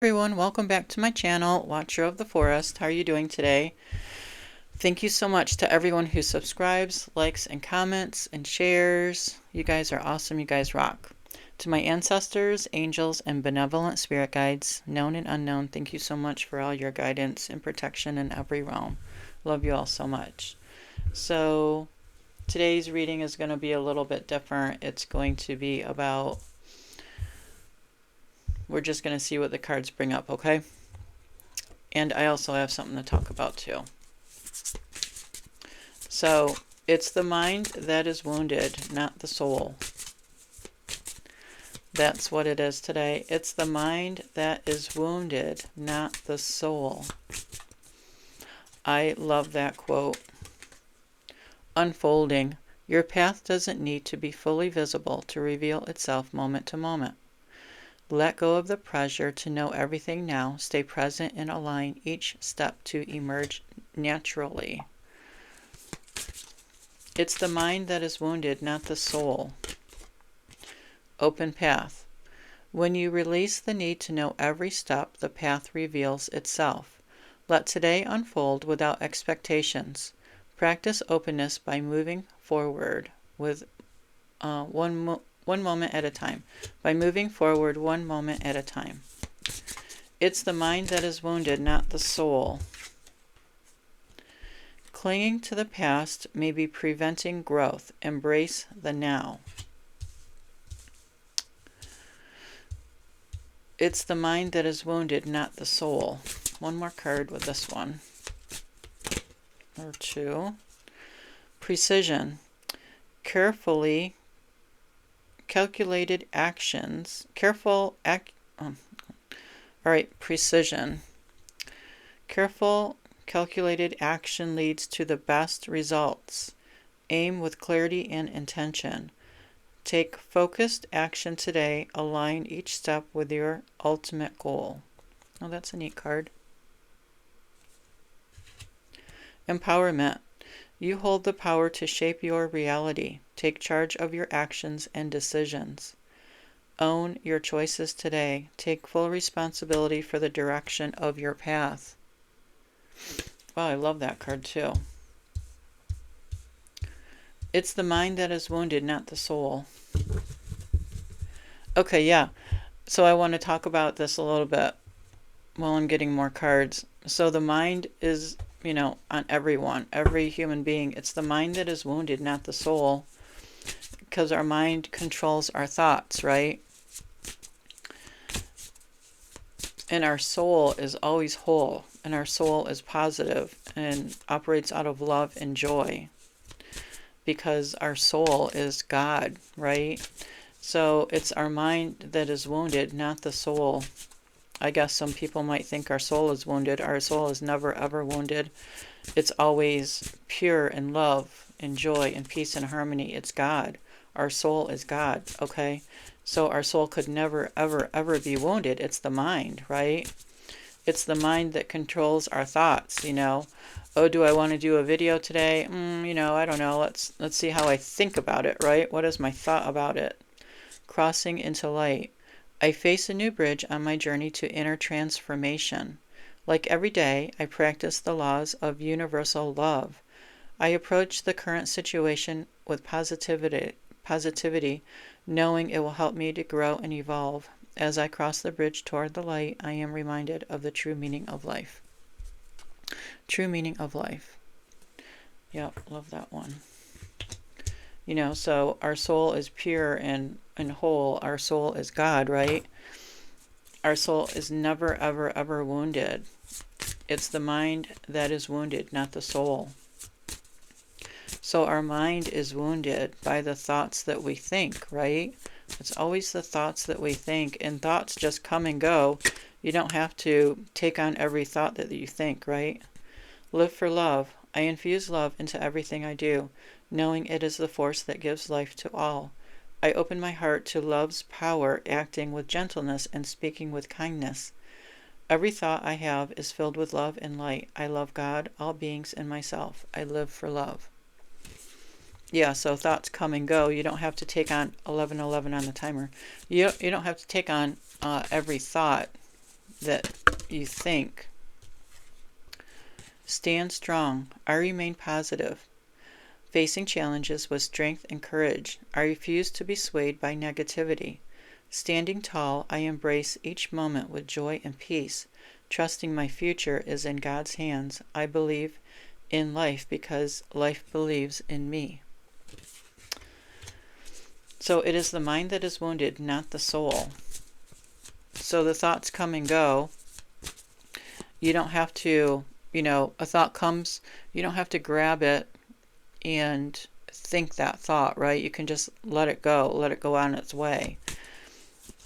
Everyone, welcome back to my channel, Watcher of the Forest. How are you doing today? Thank you so much to everyone who subscribes, likes, and comments, and shares. You guys are awesome. You guys rock. To my ancestors, angels, and benevolent spirit guides, known and unknown, thank you so much for all your guidance and protection in every realm. Love you all so much. So today's reading is going to be a little bit different. It's going to be about... We're just going to see what the cards bring up, okay? And I also have something to talk about too. So, it's the mind that is wounded, not the soul. That's what it is today. It's the mind that is wounded, not the soul. I love that quote. Unfolding. Your path doesn't need to be fully visible to reveal itself moment to moment. Let go of the pressure to know everything now. Stay present and align each step to emerge naturally. It's the mind that is wounded, not the soul. Open path. When you release the need to know every step, the path reveals itself. Let today unfold without expectations. Practice openness by moving forward with one moment at a time. By moving forward one moment at a time. It's the mind that is wounded, not the soul. Clinging to the past may be preventing growth. Embrace the now. It's the mind that is wounded, not the soul. One more card with this one. Or two. Precision. Carefully calculated actions. Precision. Careful calculated action leads to the best results. Aim with clarity and intention. Take focused action today. Align each step with your ultimate goal. Oh, that's a neat card. Empowerment. You hold the power to shape your reality. Take charge of your actions and decisions. Own your choices today. Take full responsibility for the direction of your path. Wow, I love that card too. It's the mind that is wounded, not the soul. Okay, yeah. So I want to talk about this a little bit while I'm getting more cards. So the mind is, on everyone, every human being. It's the mind that is wounded, not the soul. Because our mind controls our thoughts, right? And our soul is always whole. And our soul is positive and operates out of love and joy. Because our soul is God, right? So it's our mind that is wounded, not the soul. I guess some people might think our soul is wounded. Our soul is never ever wounded. It's always pure in love and joy and peace and harmony. It's God. Our soul is God, okay? So our soul could never ever ever be wounded. It's the mind, right? It's the mind that controls our thoughts, Oh, do I want to do a video today? I don't know. Let's see how I think about it, right? What is my thought about it? Crossing into light. I face a new bridge on my journey to inner transformation. Like every day, I practice the laws of universal love. I approach the current situation with positivity, knowing it will help me to grow and evolve. As I cross the bridge toward the light, I am reminded of the true meaning of life. True meaning of life. Yep, love that one. So our soul is pure and whole. Our soul is God, right? Our soul is never, ever, ever wounded. It's the mind that is wounded, not the soul. So our mind is wounded by the thoughts that we think, right? It's always the thoughts that we think, and thoughts just come and go. You don't have to take on every thought that you think, right? Live for love. I infuse love into everything I do, knowing it is the force that gives life to all. I open my heart to love's power, acting with gentleness and speaking with kindness. Every thought I have is filled with love and light. I love God, all beings, and myself. I live for love. Yeah, so thoughts come and go. You don't have to take on 1111 on the timer. You don't have to take on every thought that you think. Stand strong. I remain positive, facing challenges with strength and courage. I refuse to be swayed by negativity. Standing tall, I embrace each moment with joy and peace, trusting my future is in God's hands. I believe in life because life believes in me. So it is the mind that is wounded, not the soul. So the thoughts come and go. You don't have to, a thought comes, you don't have to grab it and think that thought, right? You can just let it go on its way.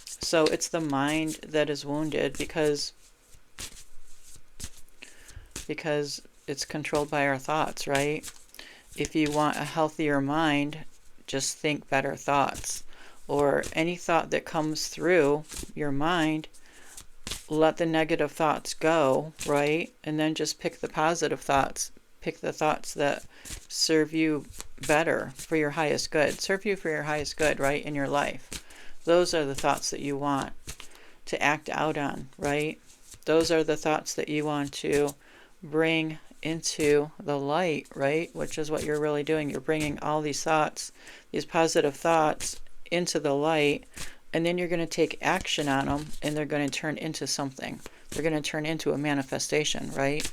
So it's the mind that is wounded because it's controlled by our thoughts, right? If you want a healthier mind, just think better thoughts. Or any thought that comes through your mind, let the negative thoughts go, right? And then just pick the positive thoughts. Pick the thoughts that serve you better for your highest good. Serve you for your highest good, right, in your life. Those are the thoughts that you want to act out on, right? Those are the thoughts that you want to bring into the light, right? Which is what you're really doing. You're bringing all these thoughts, these positive thoughts, into the light, and then you're going to take action on them, and they're going to turn into something. They're going to turn into a manifestation, right?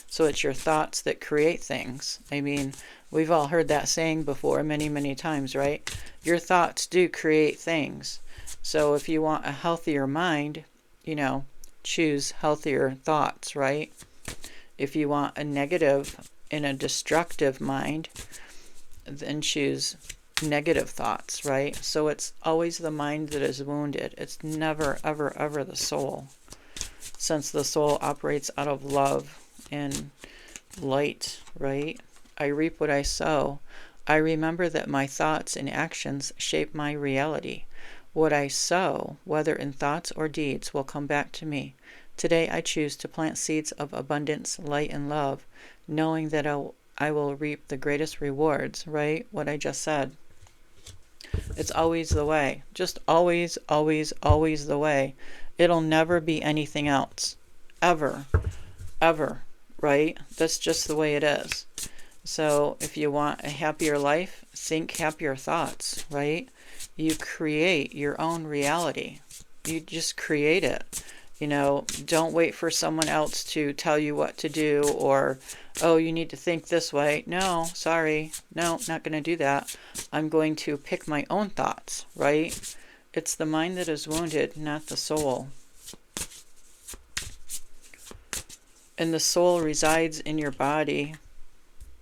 So it's your thoughts that create things. I mean, we've all heard that saying before many, many times, right? Your thoughts do create things. So if you want a healthier mind, choose healthier thoughts, right? If you want a negative and a destructive mind, then choose negative thoughts, right? So it's always the mind that is wounded. It's never, ever, ever the soul, since the soul operates out of love and light, right? I reap what I sow. I remember that my thoughts and actions shape my reality. What I sow, whether in thoughts or deeds, will come back to me. Today I choose to plant seeds of abundance, light, and love, knowing that I will reap the greatest rewards, right? What I just said. It's always the way. Just always, always, always the way. It'll never be anything else. Ever. Ever. Right? That's just the way it is. So if you want a happier life, think happier thoughts, right? You create your own reality. You just create it. Don't wait for someone else to tell you what to do, or, oh, you need to think this way. No, sorry. No, not going to do that. I'm going to pick my own thoughts, right? It's the mind that is wounded, not the soul. And the soul resides in your body,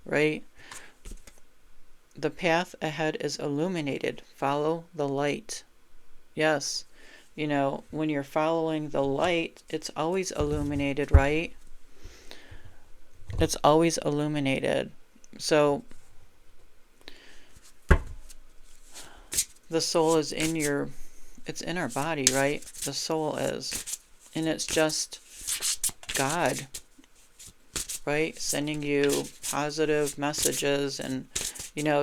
right? The path ahead is illuminated. Follow the light. Yes. When you're following the light, it's always illuminated, right? It's always illuminated. So the soul is it's in our body, right? The soul is. And it's just God, right? Sending you positive messages and,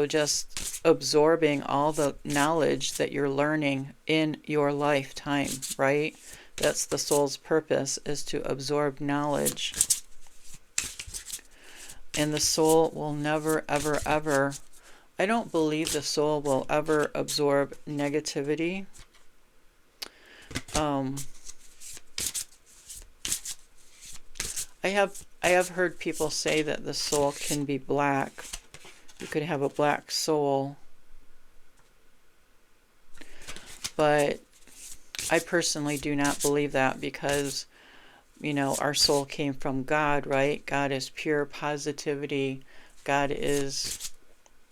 just absorbing all the knowledge that you're learning in your lifetime, right? That's the soul's purpose, is to absorb knowledge. And the soul will never, ever, ever, I don't believe the soul will ever absorb negativity. I have heard people say that the soul can be black. You could have a black soul. But I personally do not believe that, because, our soul came from God, right? God is pure positivity. God is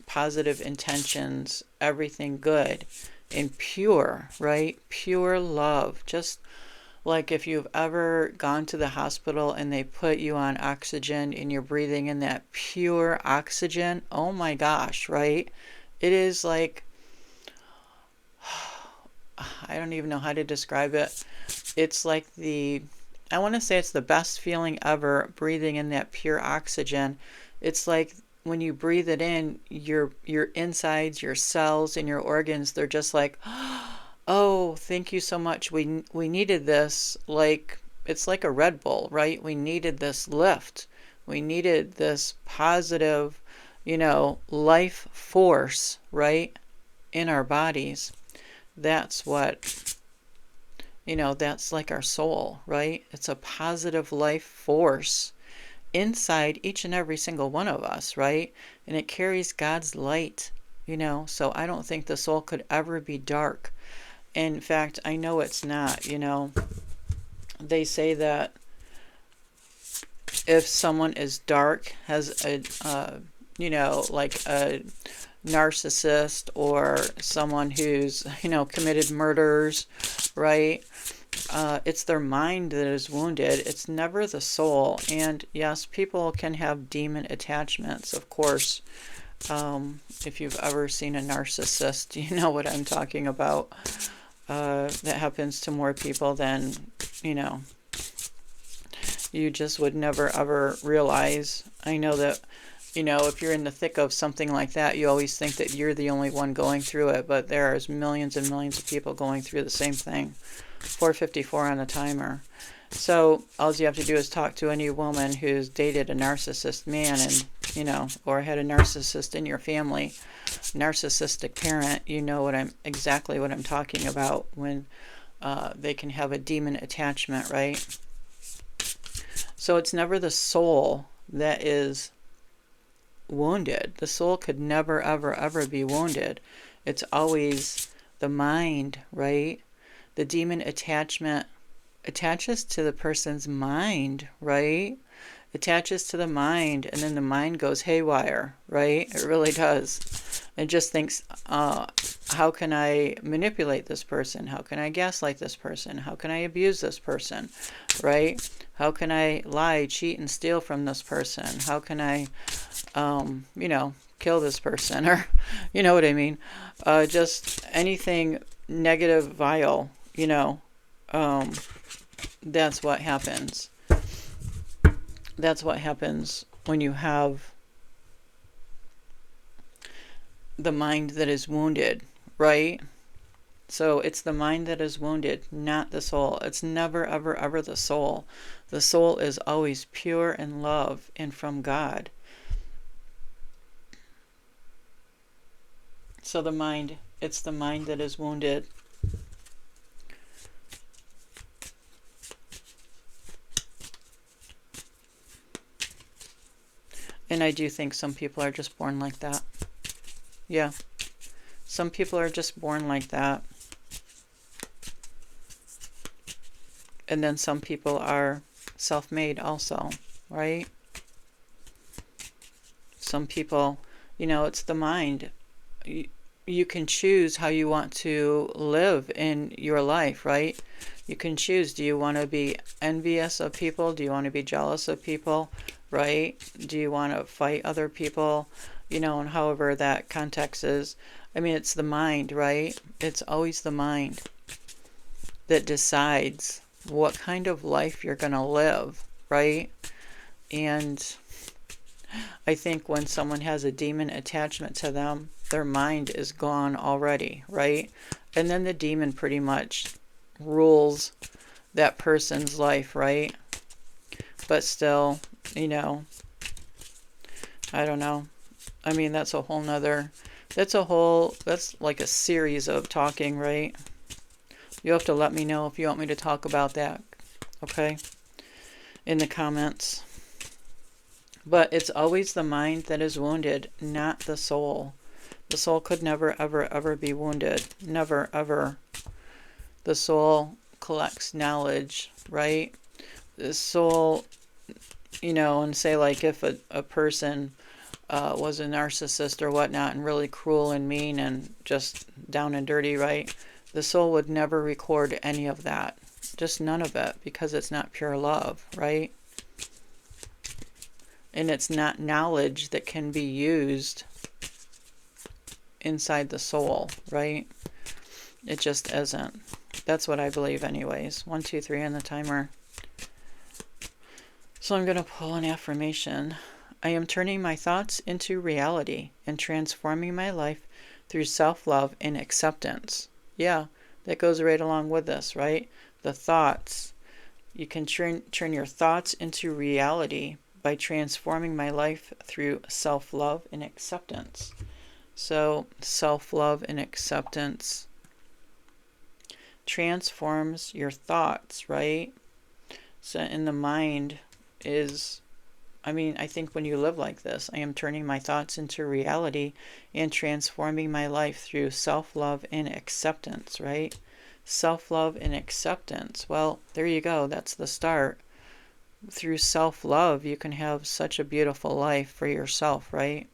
positive intentions, everything good and pure, right? Pure love. Just like if you've ever gone to the hospital and they put you on oxygen and you're breathing in that pure oxygen, oh my gosh, right? It is like, I don't even know how to describe it. It's like I want to say it's the best feeling ever, breathing in that pure oxygen. It's like when you breathe it in, your insides, your cells, and your organs, they're just like, oh, thank you so much. We needed this. Like, it's like a Red Bull, right? We needed this lift. We needed this positive, life force, right, in our bodies. That's what, that's like our soul, right? It's a positive life force inside each and every single one of us, right? And it carries God's light, so I don't think the soul could ever be dark. In fact, I know it's not. They say that if someone is dark, has a like a narcissist, or someone who's committed murders, right, it's their mind that is wounded. It's never the soul. And yes, people can have demon attachments, of course. If you've ever seen a narcissist, you know what I'm talking about. That happens to more people than, you just would never ever realize. I know that, if you're in the thick of something like that, you always think that you're the only one going through it, but there's millions and millions of people going through the same thing. 4:54 on the timer. So all you have to do is talk to any woman who's dated a narcissist man, and or had a narcissist in your family, narcissistic parent. Exactly what I'm talking about when they can have a demon attachment, right? So it's never the soul that is wounded. The soul could never, ever, ever be wounded. It's always the mind, right? The demon attachment attaches to the person's mind, right? Attaches to the mind, and then the mind goes haywire, right? It really does. It just thinks, how can I manipulate this person? How can I gaslight this person? How can I abuse this person, right? How can I lie, cheat, and steal from this person? How can I, kill this person? Or, you know what I mean? Just anything negative, vile, that's what happens. That's what happens when you have the mind that is wounded, right? So it's the mind that is wounded, not the soul. It's never, ever, ever the soul. The soul is always pure in love and from God. So the mind, it's the mind that is wounded. And I do think some people are just born like that. Yeah. Some people are just born like that. And then some people are self-made also, right? Some people, it's the mind. You can choose how you want to live in your life, right? You can choose. Do you want to be envious of people? Do you want to be jealous of people? Right? Do you want to fight other people? And however that context is. I mean, it's the mind, right? It's always the mind that decides what kind of life you're going to live, right? And I think when someone has a demon attachment to them, their mind is gone already, right? And then the demon pretty much rules that person's life, right? But still, I don't know. I mean, that's like a series of talking, right? You'll have to let me know if you want me to talk about that, okay? In the comments. But it's always the mind that is wounded, not the soul. The soul could never, ever, ever be wounded. Never, ever. The soul collects knowledge, right? The soul, and say like if a person was a narcissist or whatnot and really cruel and mean and just down and dirty, right? The soul would never record any of that. Just none of it, because it's not pure love, right? And it's not knowledge that can be used inside the soul, right? It just isn't. That's what I believe anyways. 1, 2, 3 on the timer. So I'm going to pull an affirmation. I am turning my thoughts into reality and transforming my life through self-love and acceptance. Yeah, that goes right along with this, right? The thoughts. You can turn your thoughts into reality by transforming my life through self-love and acceptance. So, self-love and acceptance transforms your thoughts, right? So, in the mind is, I think when you live like this, I am turning my thoughts into reality and transforming my life through self-love and acceptance, right? Self-love and acceptance. Well, there you go. That's the start. Through self-love, you can have such a beautiful life for yourself, right?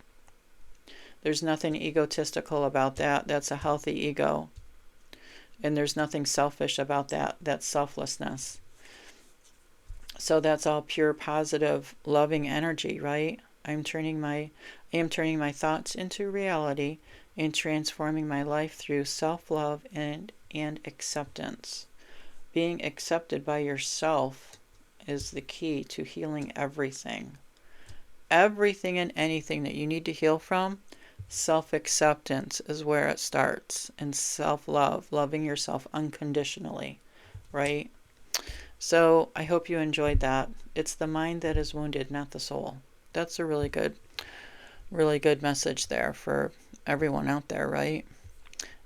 There's nothing egotistical about that. That's a healthy ego. And there's nothing selfish about that. That's selflessness. So that's all pure, positive, loving energy, right? I am turning my thoughts into reality and transforming my life through self-love and acceptance. Being accepted by yourself is the key to healing everything. Everything and anything that you need to heal from, self-acceptance is where it starts. And self-love, loving yourself unconditionally, right? So I hope you enjoyed that. It's the mind that is wounded, not the soul. That's a really good message there for everyone out there, right?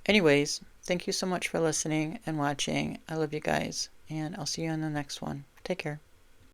Anyways, thank you so much for listening and watching. I love you guys, and I'll see you in the next one. Take care.